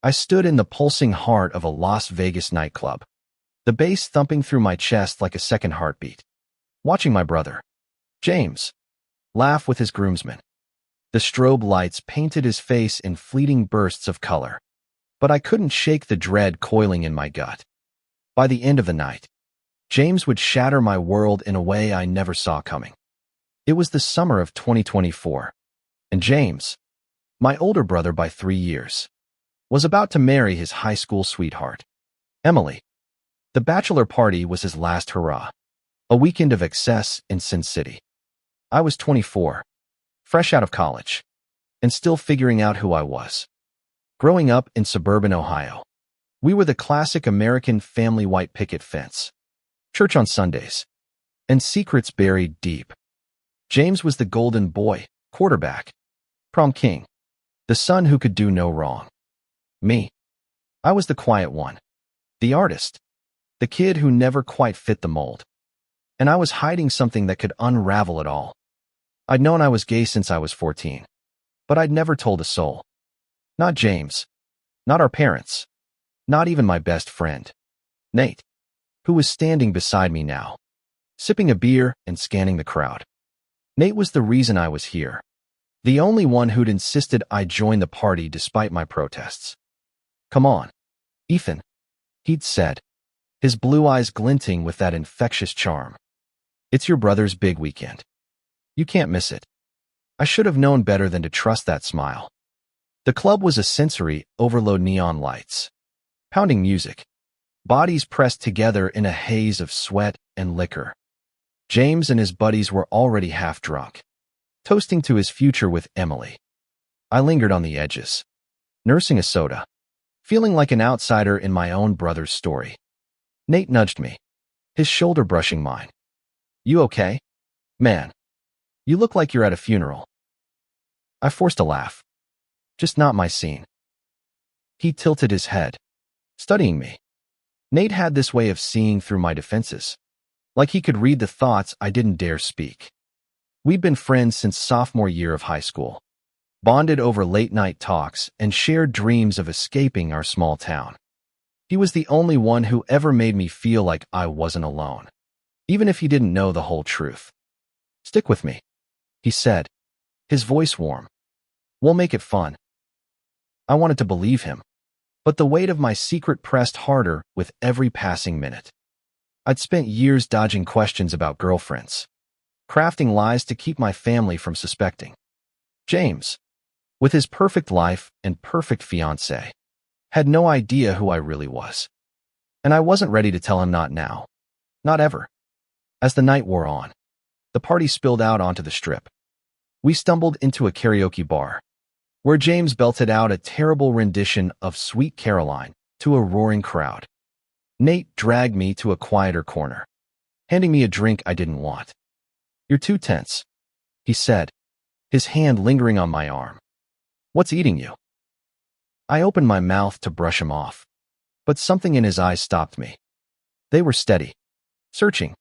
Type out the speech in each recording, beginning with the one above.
I stood in the pulsing heart of a Las Vegas nightclub, the bass thumping through my chest like a second heartbeat, watching my brother, James, laugh with his groomsmen. The strobe lights painted his face in fleeting bursts of color, but I couldn't shake the dread coiling in my gut. By the end of the night, James would shatter my world in a way I never saw coming. It was the summer of 2024, and James, my older brother by 3 years, was about to marry his high school sweetheart, Emily. The bachelor party was his last hurrah, a weekend of excess in Sin City. I was 24, fresh out of college, and still figuring out who I was. Growing up in suburban Ohio, we were the classic American family white picket fence, church on Sundays, and secrets buried deep. James was the golden boy, quarterback, prom king, the son who could do no wrong. Me, I was the quiet one, the artist, the kid who never quite fit the mold. And I was hiding something that could unravel it all. I'd known I was gay since I was 14, but I'd never told a soul. Not James, not our parents, not even my best friend, Nate, who was standing beside me now, sipping a beer and scanning the crowd. Nate was the reason I was here, the only one who'd insisted I join the party despite my protests. "Come on, Ethan," he'd said, his blue eyes glinting with that infectious charm. "It's your brother's big weekend. You can't miss it." I should have known better than to trust that smile. The club was a sensory overload, neon lights, pounding music, bodies pressed together in a haze of sweat and liquor. James and his buddies were already half drunk, toasting to his future with Emily. I lingered on the edges, nursing a soda, feeling like an outsider in my own brother's story. Nate nudged me, his shoulder brushing mine. "You okay? Man, you look like you're at a funeral." I forced a laugh. "Just not my scene." He tilted his head, studying me. Nate had this way of seeing through my defenses, like he could read the thoughts I didn't dare speak. We'd been friends since sophomore year of high school, bonded over late-night talks and shared dreams of escaping our small town. He was the only one who ever made me feel like I wasn't alone, even if he didn't know the whole truth. "Stick with me," he said, his voice warm. "We'll make it fun." I wanted to believe him, but the weight of my secret pressed harder with every passing minute. I'd spent years dodging questions about girlfriends, crafting lies to keep my family from suspecting. James, with his perfect life and perfect fiancée, had no idea who I really was. And I wasn't ready to tell him, not now, not ever. As the night wore on, the party spilled out onto the strip. We stumbled into a karaoke bar, where James belted out a terrible rendition of Sweet Caroline to a roaring crowd. Nate dragged me to a quieter corner, handing me a drink I didn't want. "You're too tense," he said, his hand lingering on my arm. "What's eating you?" I opened my mouth to brush him off, but something in his eyes stopped me. They were steady, searching,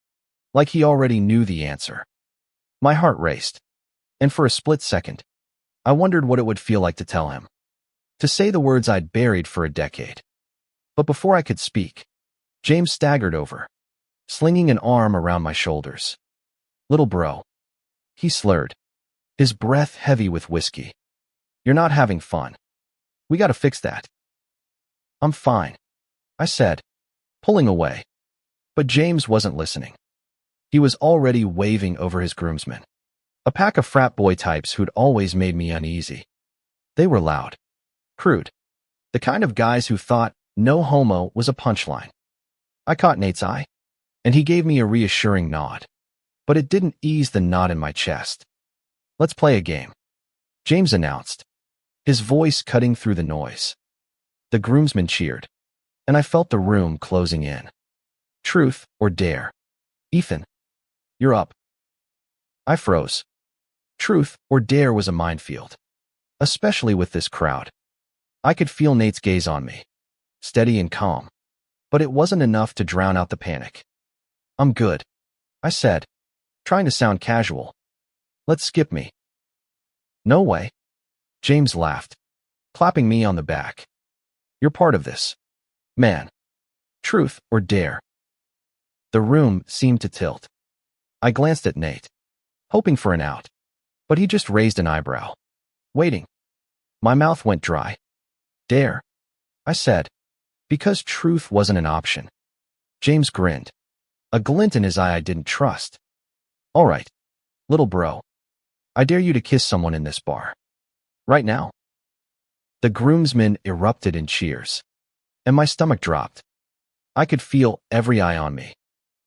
like he already knew the answer. My heart raced, and for a split second, I wondered what it would feel like to tell him, to say the words I'd buried for a decade. But before I could speak, James staggered over, slinging an arm around my shoulders. "Little bro," he slurred, his breath heavy with whiskey. "You're not having fun. We gotta fix that." "I'm fine," I said, pulling away. But James wasn't listening. He was already waving over his groomsmen, a pack of frat boy types who'd always made me uneasy. They were loud, crude, the kind of guys who thought no homo was a punchline. I caught Nate's eye, and he gave me a reassuring nod, but it didn't ease the knot in my chest. "Let's play a game," James announced, his voice cutting through the noise. The groomsmen cheered, and I felt the room closing in. "Truth or dare? Ethan, you're up." I froze. Truth or dare was a minefield, especially with this crowd. I could feel Nate's gaze on me, steady and calm, but it wasn't enough to drown out the panic. "I'm good," I said, trying to sound casual. "Let's skip me." "No way," James laughed, clapping me on the back. You're part of this. Man. Truth or dare? The room seemed to tilt. I glanced at Nate, hoping for an out, but he just raised an eyebrow. Waiting. My mouth went dry. Dare, I said, because truth wasn't an option. James grinned, a glint in his eye I didn't trust. All right, little bro. I dare you to kiss someone in this bar. Right now. The groomsmen erupted in cheers, and my stomach dropped. I could feel every eye on me,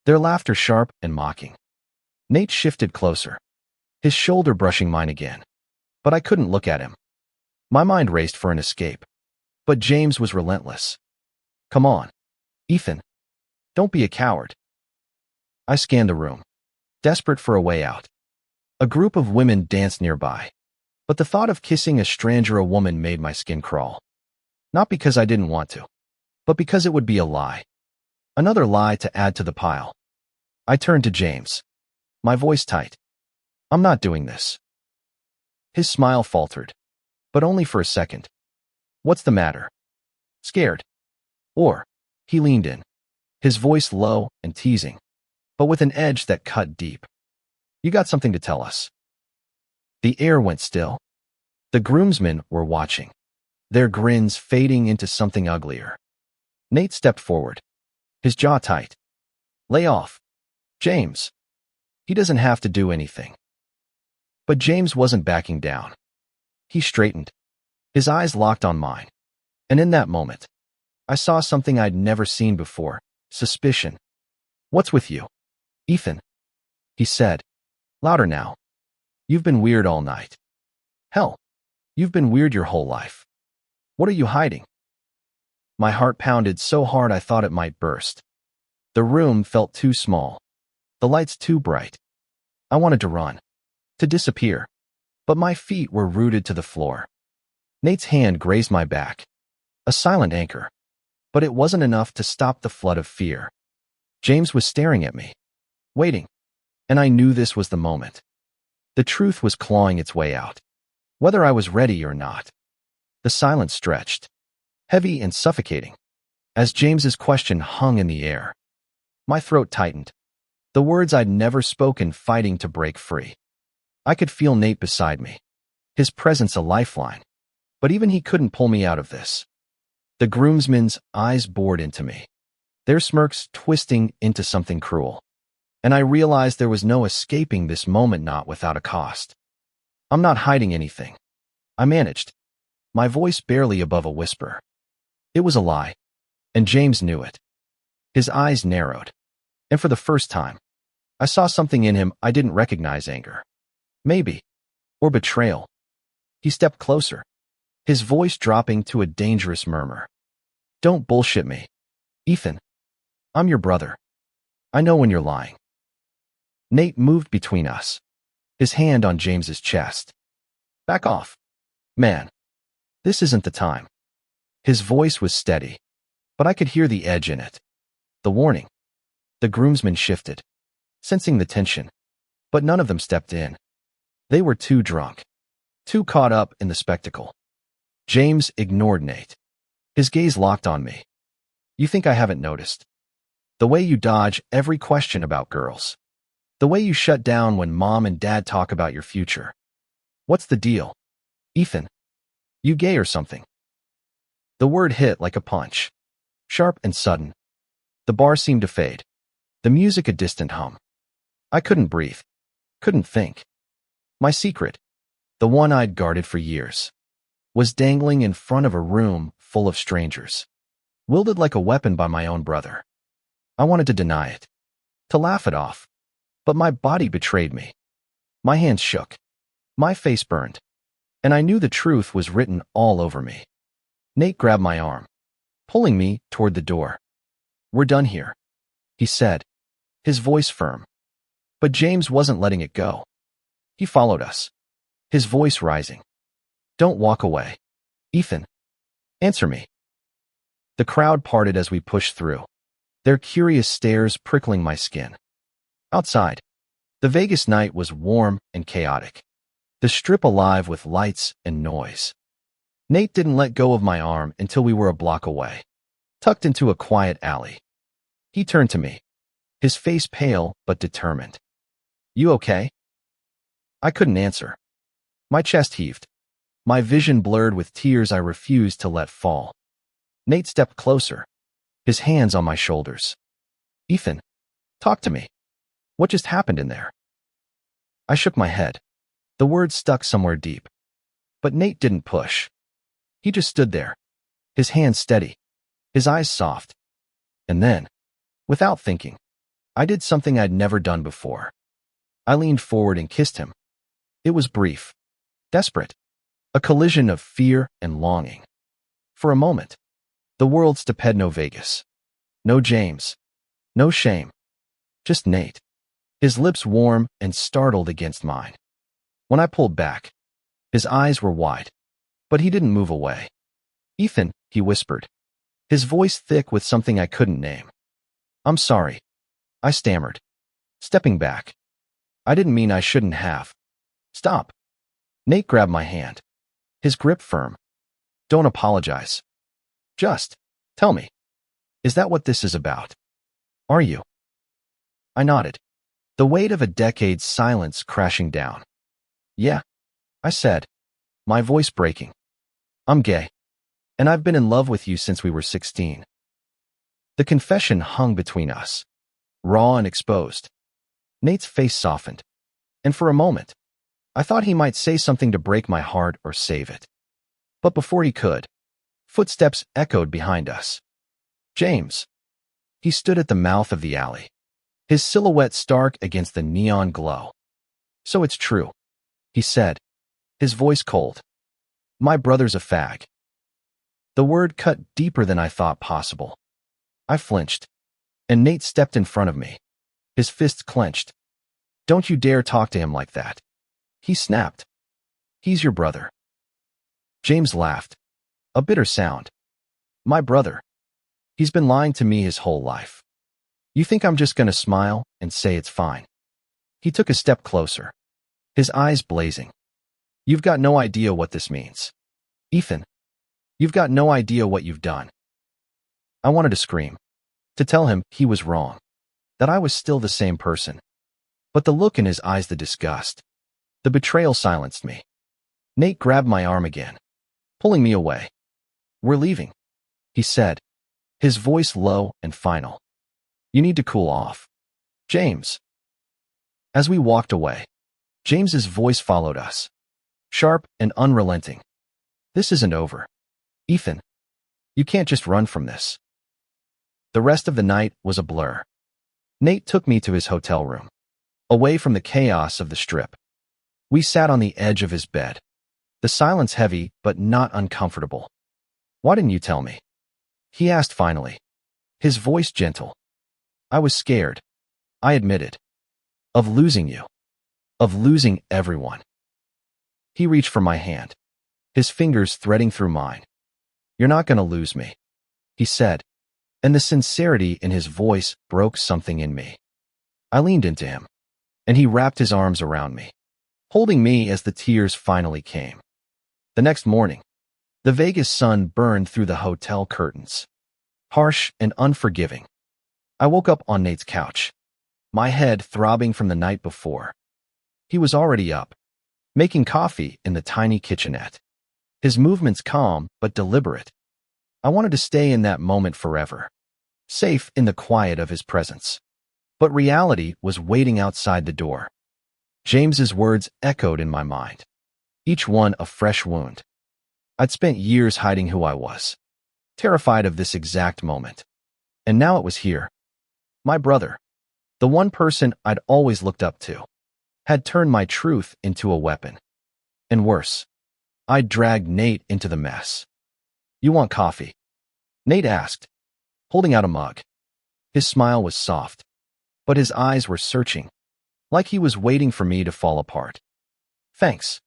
their laughter sharp and mocking. Nate shifted closer, his shoulder brushing mine again, but I couldn't look at him. My mind raced for an escape, but James was relentless. Come on, Ethan. Don't be a coward. I scanned the room, desperate for a way out. A group of women danced nearby, but the thought of kissing a stranger or woman made my skin crawl. Not because I didn't want to, but because it would be a lie. Another lie to add to the pile. I turned to James, my voice tight. I'm not doing this. His smile faltered, but only for a second. What's the matter? Scared? Or, he leaned in, his voice low and teasing, but with an edge that cut deep. You got something to tell us. The air went still. The groomsmen were watching, their grins fading into something uglier. Nate stepped forward, his jaw tight. Lay off, James. He doesn't have to do anything. But James wasn't backing down. He straightened, his eyes locked on mine. And in that moment, I saw something I'd never seen before, suspicion. What's with you, Ethan? He said, louder now. You've been weird all night. Hell, you've been weird your whole life. What are you hiding? My heart pounded so hard I thought it might burst. The room felt too small, the lights too bright. I wanted to run, to disappear, but my feet were rooted to the floor. Nate's hand grazed my back, a silent anchor, but it wasn't enough to stop the flood of fear. James was staring at me, waiting, and I knew this was the moment. The truth was clawing its way out, whether I was ready or not. The silence stretched, heavy and suffocating, as James's question hung in the air. My throat tightened, the words I'd never spoken fighting to break free. I could feel Nate beside me, his presence a lifeline, but even he couldn't pull me out of this. The groomsmen's eyes bored into me, their smirks twisting into something cruel, and I realized there was no escaping this moment, not without a cost. I'm not hiding anything, I managed, my voice barely above a whisper. It was a lie, and James knew it. His eyes narrowed, and for the first time, I saw something in him I didn't recognize: anger. Maybe. Or betrayal. He stepped closer, his voice dropping to a dangerous murmur. Don't bullshit me, Ethan. I'm your brother. I know when you're lying. Nate moved between us, his hand on James's chest. Back off. Man, this isn't the time. His voice was steady, but I could hear the edge in it. The warning. The groomsmen shifted, sensing the tension, but none of them stepped in. They were too drunk, too caught up in the spectacle. James ignored Nate, his gaze locked on me. You think I haven't noticed? The way you dodge every question about girls. The way you shut down when mom and dad talk about your future. What's the deal, Ethan? You gay or something? The word hit like a punch, sharp and sudden. The bar seemed to fade, the music a distant hum. I couldn't breathe, couldn't think. My secret, the one I'd guarded for years, was dangling in front of a room full of strangers, wielded like a weapon by my own brother. I wanted to deny it, to laugh it off, but my body betrayed me. My hands shook, my face burned, and I knew the truth was written all over me. Nate grabbed my arm, pulling me toward the door. We're done here, he said, his voice firm. But James wasn't letting it go. He followed us, his voice rising. Don't walk away, Ethan. Answer me. The crowd parted as we pushed through, their curious stares prickling my skin. Outside, the Vegas night was warm and chaotic, the strip alive with lights and noise. Nate didn't let go of my arm until we were a block away, tucked into a quiet alley. He turned to me, his face pale but determined. "You okay?" I couldn't answer. My chest heaved, my vision blurred with tears I refused to let fall. Nate stepped closer, his hands on my shoulders. "Ethan, talk to me. What just happened in there?" I shook my head. The words stuck somewhere deep. But Nate didn't push. He just stood there, his hands steady, his eyes soft. And then, without thinking, I did something I'd never done before. I leaned forward and kissed him. It was brief, desperate, a collision of fear and longing. For a moment, the world stopped. No Vegas, no James, no shame, just Nate, his lips warm and startled against mine. When I pulled back, his eyes were wide, but he didn't move away. "Ethan," he whispered, his voice thick with something I couldn't name. "I'm sorry," I stammered, stepping back. "I didn't mean I shouldn't have." "Stop." Nate grabbed my hand, his grip firm. "Don't apologize. Just tell me, is that what this is about? Are you?" I nodded, the weight of a decade's silence crashing down. "Yeah," I said, my voice breaking. "I'm gay, and I've been in love with you since we were 16. The confession hung between us, raw and exposed. Nate's face softened, and for a moment, I thought he might say something to break my heart or save it. But before he could, footsteps echoed behind us. James. He stood at the mouth of the alley, his silhouette stark against the neon glow. "So it's true," he said, his voice cold. "My brother's a fag." The word cut deeper than I thought possible. I flinched, and Nate stepped in front of me, his fists clenched. "Don't you dare talk to him like that," he snapped. "He's your brother." James laughed, a bitter sound. "My brother? He's been lying to me his whole life. You think I'm just gonna smile and say it's fine?" He took a step closer, his eyes blazing. "You've got no idea what this means. Ethan, you've got no idea what you've done." I wanted to scream, to tell him he was wrong, that I was still the same person. But the look in his eyes, the disgust, the betrayal silenced me. Nate grabbed my arm again, pulling me away. "We're leaving," he said, his voice low and final. "You need to cool off, James." As we walked away, James's voice followed us, sharp and unrelenting. "This isn't over. Ethan, you can't just run from this." The rest of the night was a blur. Nate took me to his hotel room, away from the chaos of the Strip. We sat on the edge of his bed, the silence heavy but not uncomfortable. "Why didn't you tell me?" he asked finally, his voice gentle. "I was scared," I admitted, "of losing you, of losing everyone." He reached for my hand, his fingers threading through mine. "You're not gonna lose me," he said, and the sincerity in his voice broke something in me. I leaned into him, and he wrapped his arms around me, holding me as the tears finally came. The next morning, the Vegas sun burned through the hotel curtains, harsh and unforgiving. I woke up on Nate's couch, my head throbbing from the night before. He was already up, making coffee in the tiny kitchenette, his movements calm but deliberate. I wanted to stay in that moment forever, safe in the quiet of his presence. But reality was waiting outside the door. James's words echoed in my mind, each one a fresh wound. I'd spent years hiding who I was, terrified of this exact moment. And now it was here. My brother, the one person I'd always looked up to, had turned my truth into a weapon. And worse, I'd dragged Nate into the mess. "You want coffee?" Nate asked, holding out a mug. His smile was soft, but his eyes were searching, like he was waiting for me to fall apart. "Thanks,"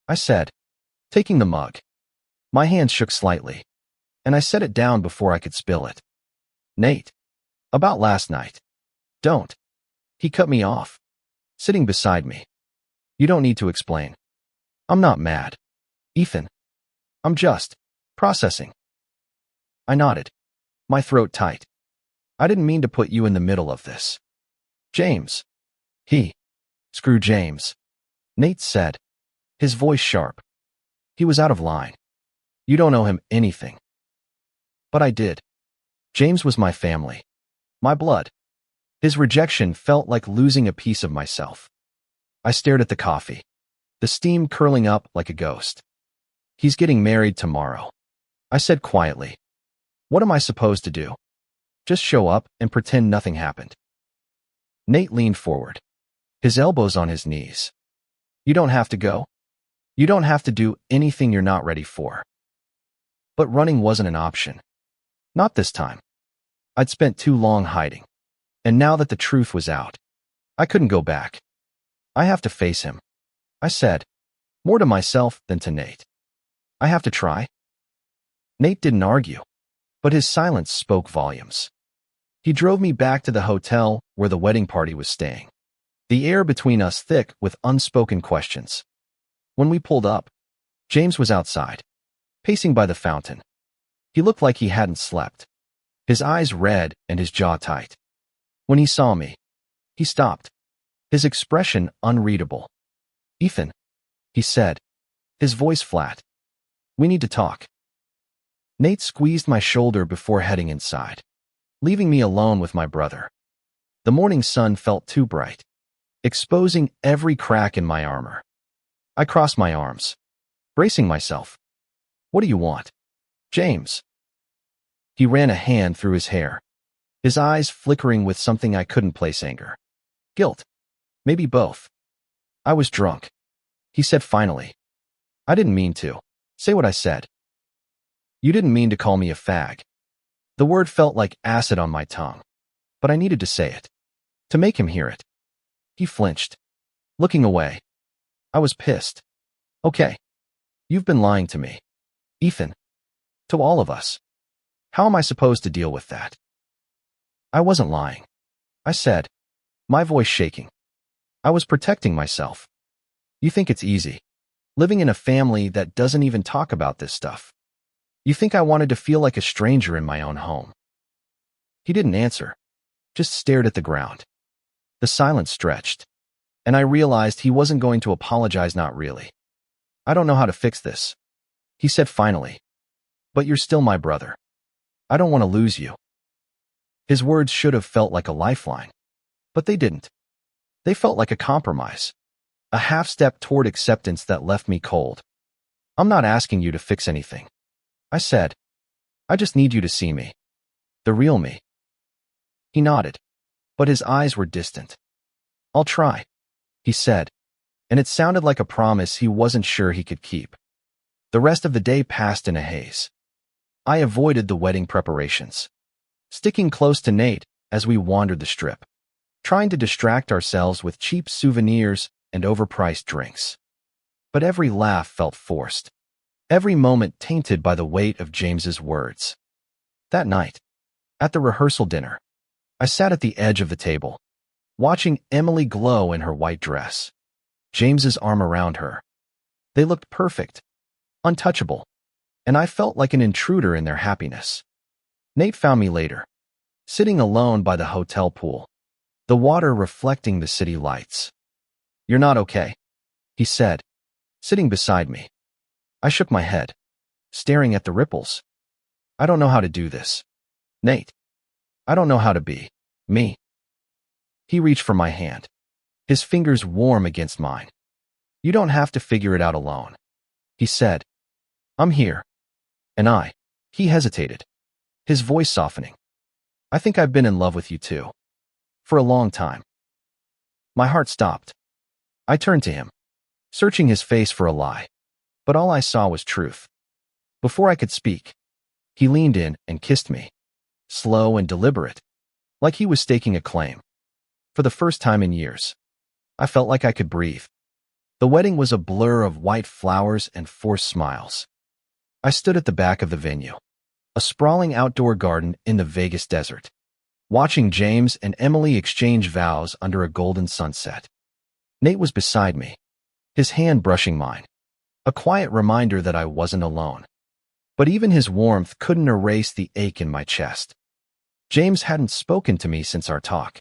I said, taking the mug. My hand shook slightly, and I set it down before I could spill it. "Nate, about last night." "Don't." He cut me off, sitting beside me. "You don't need to explain. I'm not mad. Ethan, I'm just processing. I nodded, my throat tight. I didn't mean to put you in the middle of this. James. Screw James, Nate said, his voice sharp. He was out of line. You don't owe him anything. But I did. James was my family, my blood. His rejection felt like losing a piece of myself. I stared at the coffee, the steam curling up like a ghost. He's getting married tomorrow, I said quietly. What am I supposed to do? Just show up and pretend nothing happened. Nate leaned forward, his elbows on his knees. You don't have to go. You don't have to do anything you're not ready for. But running wasn't an option. Not this time. I'd spent too long hiding. And now that the truth was out, I couldn't go back. I have to face him, I said, more to myself than to Nate. I have to try. Nate didn't argue, but his silence spoke volumes. He drove me back to the hotel where the wedding party was staying, the air between us thick with unspoken questions. When we pulled up, James was outside, pacing by the fountain. He looked like he hadn't slept, his eyes red and his jaw tight. When he saw me, he stopped, his expression unreadable. Ethan, he said, his voice flat. We need to talk. Nate squeezed my shoulder before heading inside, leaving me alone with my brother. The morning sun felt too bright, exposing every crack in my armor. I crossed my arms, bracing myself. What do you want, James? He ran a hand through his hair, his eyes flickering with something I couldn't place: anger, guilt, maybe both. I was drunk, he said finally. I didn't mean to say what I said. You didn't mean to call me a fag. The word felt like acid on my tongue, but I needed to say it, to make him hear it. He flinched, looking away. I was pissed. Okay. You've been lying to me, Ethan. To all of us. How am I supposed to deal with that? I wasn't lying, I said, my voice shaking. I was protecting myself. You think it's easy, living in a family that doesn't even talk about this stuff. You think I wanted to feel like a stranger in my own home. He didn't answer, just stared at the ground. The silence stretched, and I realized he wasn't going to apologize. Not really. I don't know how to fix this, he said finally. But you're still my brother. I don't want to lose you. His words should have felt like a lifeline, but they didn't. They felt like a compromise, a half-step toward acceptance that left me cold. I'm not asking you to fix anything, I said. I just need you to see me, the real me. He nodded, but his eyes were distant. I'll try, he said, and it sounded like a promise he wasn't sure he could keep. The rest of the day passed in a haze. I avoided the wedding preparations, sticking close to Nate as we wandered the strip, trying to distract ourselves with cheap souvenirs and overpriced drinks. But every laugh felt forced, every moment tainted by the weight of James's words. That night, at the rehearsal dinner, I sat at the edge of the table, watching Emily glow in her white dress, James's arm around her. They looked perfect, untouchable, and I felt like an intruder in their happiness. Nate found me later, sitting alone by the hotel pool, the water reflecting the city lights. You're not okay, he said, sitting beside me. I shook my head, staring at the ripples. I don't know how to do this, Nate. I don't know how to be me. He reached for my hand, his fingers warm against mine. You don't have to figure it out alone, he said. I'm here. And he hesitated, his voice softening. I think I've been in love with you too. For a long time. My heart stopped. I turned to him, searching his face for a lie, but all I saw was truth. Before I could speak, he leaned in and kissed me, slow and deliberate, like he was staking a claim. For the first time in years, I felt like I could breathe. The wedding was a blur of white flowers and forced smiles. I stood at the back of the venue, a sprawling outdoor garden in the Vegas desert, watching James and Emily exchange vows under a golden sunset. Nate was beside me, his hand brushing mine, a quiet reminder that I wasn't alone. But even his warmth couldn't erase the ache in my chest. James hadn't spoken to me since our talk,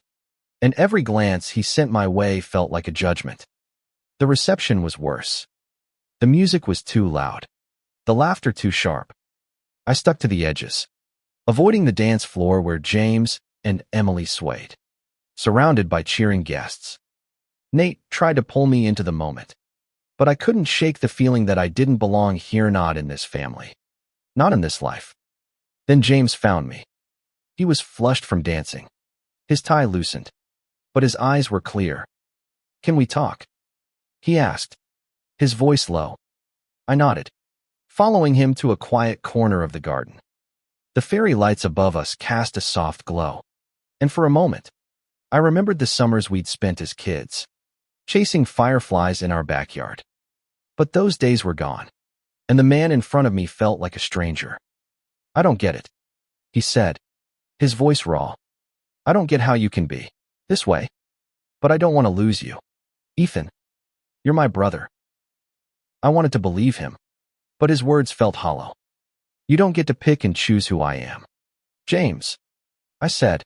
and every glance he sent my way felt like a judgment. The reception was worse. The music was too loud, the laughter too sharp. I stuck to the edges, avoiding the dance floor where James and Emily swayed, surrounded by cheering guests. Nate tried to pull me into the moment, but I couldn't shake the feeling that I didn't belong here, not in this family, not in this life. Then James found me. He was flushed from dancing, his tie loosened, but his eyes were clear. "Can we talk?" he asked, his voice low. I nodded, following him to a quiet corner of the garden. The fairy lights above us cast a soft glow, and for a moment, I remembered the summers we'd spent as kids, chasing fireflies in our backyard. But those days were gone, and the man in front of me felt like a stranger. "I don't get it," he said, his voice raw. "I don't get how you can be this way, but I don't want to lose you. Ethan, you're my brother." I wanted to believe him, but his words felt hollow. "You don't get to pick and choose who I am, James," I said.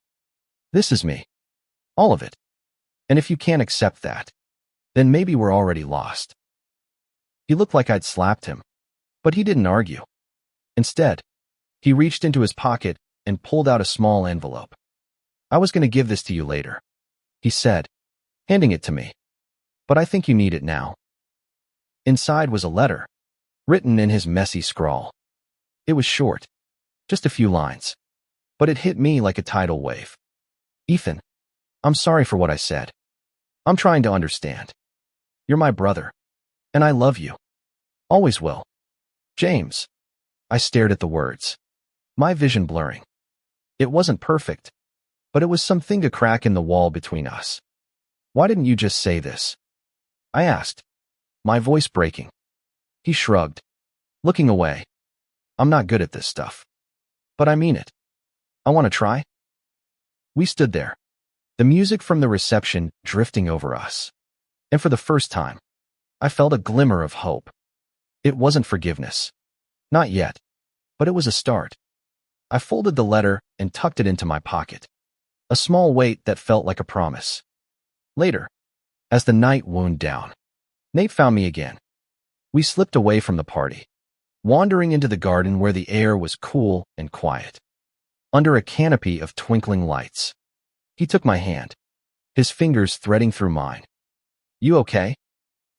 "This is me. All of it. And if you can't accept that, then maybe we're already lost." He looked like I'd slapped him, but he didn't argue. Instead, he reached into his pocket and pulled out a small envelope. "I was going to give this to you later," he said, handing it to me. "But I think you need it now." Inside was a letter, written in his messy scrawl. It was short, just a few lines, but it hit me like a tidal wave. "Ethan, I'm sorry for what I said. I'm trying to understand. You're my brother, and I love you. Always will. James." I stared at the words, my vision blurring. It wasn't perfect, but it was something to crack in the wall between us. "Why didn't you just say this?" I asked, my voice breaking. He shrugged, looking away. "I'm not good at this stuff. But I mean it. I want to try." We stood there, the music from the reception drifting over us. And for the first time, I felt a glimmer of hope. It wasn't forgiveness. Not yet. But it was a start. I folded the letter and tucked it into my pocket. A small weight that felt like a promise. Later, as the night wound down, Nate found me again. We slipped away from the party, wandering into the garden where the air was cool and quiet. Under a canopy of twinkling lights, he took my hand, his fingers threading through mine. "You okay?"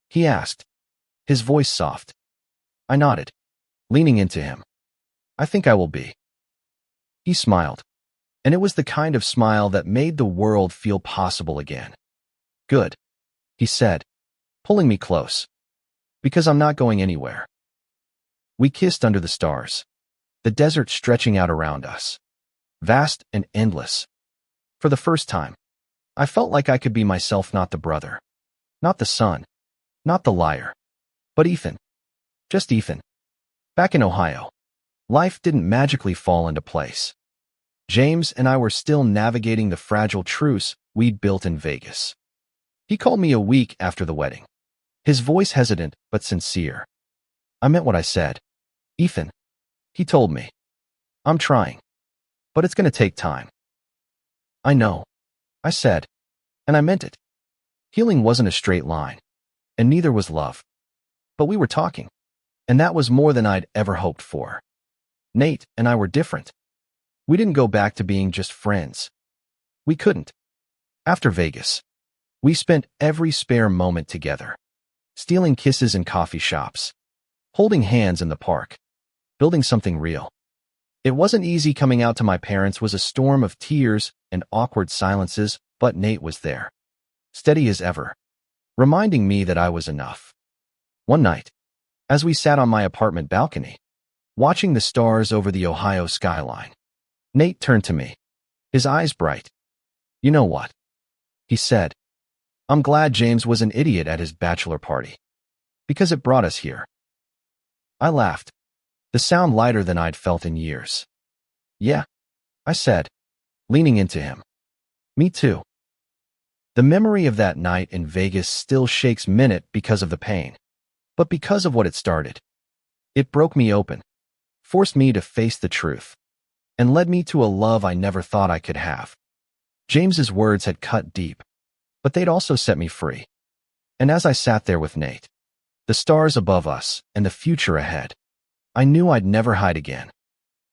he asked, his voice soft. I nodded, leaning into him. "I think I will be." He smiled, and it was the kind of smile that made the world feel possible again. "Good," he said, pulling me close, "because I'm not going anywhere." We kissed under the stars, the desert stretching out around us, vast and endless. For the first time, I felt like I could be myself, not the brother, not the son, not the liar, but Ethan. Just Ethan. Back in Ohio, life didn't magically fall into place. James and I were still navigating the fragile truce we'd built in Vegas. He called me a week after the wedding, his voice hesitant but sincere. I meant what I said. "Ethan," he told me, "I'm trying, but it's going to take time." "I know," I said, and I meant it. Healing wasn't a straight line, and neither was love. But we were talking, and that was more than I'd ever hoped for. Nate and I were different. We didn't go back to being just friends. We couldn't. After Vegas, we spent every spare moment together, stealing kisses in coffee shops, holding hands in the park, building something real. It wasn't easy. Coming out to my parents was a storm of tears and awkward silences, but Nate was there, steady as ever, reminding me that I was enough. One night, as we sat on my apartment balcony, watching the stars over the Ohio skyline, Nate turned to me, his eyes bright. "You know what?" he said. "I'm glad James was an idiot at his bachelor party, because it brought us here." I laughed, the sound lighter than I'd felt in years. "Yeah," I said, leaning into him. "Me too." The memory of that night in Vegas still shakes minute because of the pain, but because of what it started. It broke me open, forced me to face the truth, and led me to a love I never thought I could have. James's words had cut deep, but they'd also set me free. And as I sat there with Nate, the stars above us and the future ahead, I knew I'd never hide again.